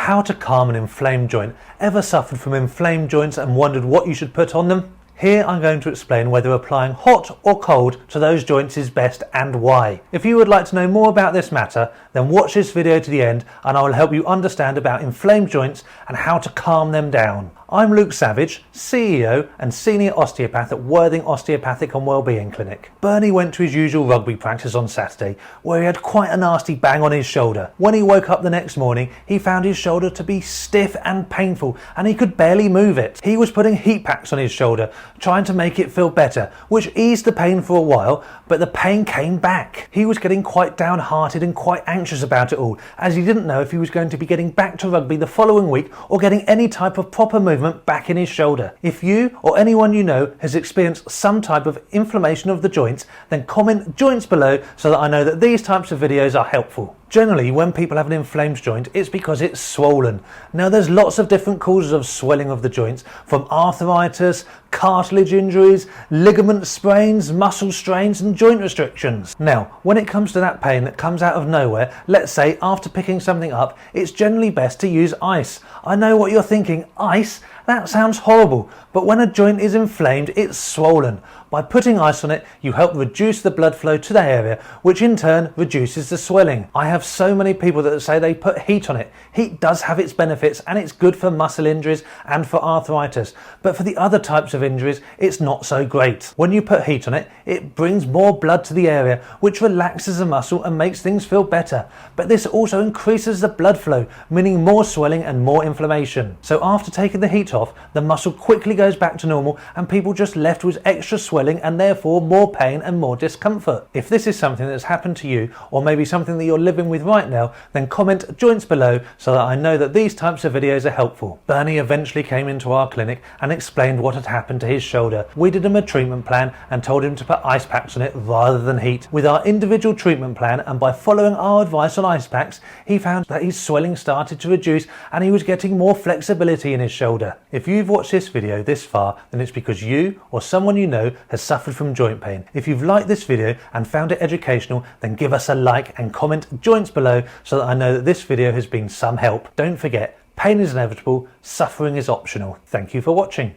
How to calm an inflamed joint. Ever suffered from inflamed joints and wondered what you should put on them? Here I'm going to explain whether applying hot or cold to those joints is best and why. If you would like to know more about this matter, then watch this video to the end and I will help you understand about inflamed joints and how to calm them down. I'm Luke Savage, CEO and Senior Osteopath at Worthing Osteopathic and Wellbeing Clinic. Bernie went to his usual rugby practice on Saturday where he had quite a nasty bang on his shoulder. When he woke up the next morning, he found his shoulder to be stiff and painful and he could barely move it. He was putting heat packs on his shoulder, trying to make it feel better, which eased the pain for a while, but the pain came back. He was getting quite downhearted and quite anxious about it all, as he didn't know if he was going to be getting back to rugby the following week or getting any type of proper movement back in his shoulder. If you or anyone you know has experienced some type of inflammation of the joints, then comment joints below so that I know that these types of videos are helpful. Generally, when people have an inflamed joint, it's because it's swollen. Now, there's lots of different causes of swelling of the joints, from arthritis, cartilage injuries, ligament sprains, muscle strains, and joint restrictions. Now, when it comes to that pain that comes out of nowhere, let's say after picking something up, it's generally best to use ice. I know what you're thinking, ice? That sounds horrible, but when a joint is inflamed, it's swollen. By putting ice on it, you help reduce the blood flow to the area, which in turn reduces the swelling. I have so many people that say they put heat on it. Heat does have its benefits and it's good for muscle injuries and for arthritis, but for the other types of injuries, it's not so great. When you put heat on it, it brings more blood to the area, which relaxes the muscle and makes things feel better. But this also increases the blood flow, meaning more swelling and more inflammation. So after taking the heat off, the muscle quickly goes back to normal and people just left with extra swelling and therefore more pain and more discomfort. If this is something that's happened to you, or maybe something that you're living with right now, then comment joints below so that I know that these types of videos are helpful. Bernie eventually came into our clinic and explained what had happened to his shoulder. We did him a treatment plan and told him to put ice packs on it rather than heat. With our individual treatment plan and by following our advice on ice packs, he found that his swelling started to reduce and he was getting more flexibility in his shoulder. If you've watched this video this far, then it's because you or someone you know has suffered from joint pain. If you've liked this video and found it educational, then give us a like and comment joints below so that I know that this video has been some help. Don't forget, pain is inevitable, suffering is optional. Thank you for watching.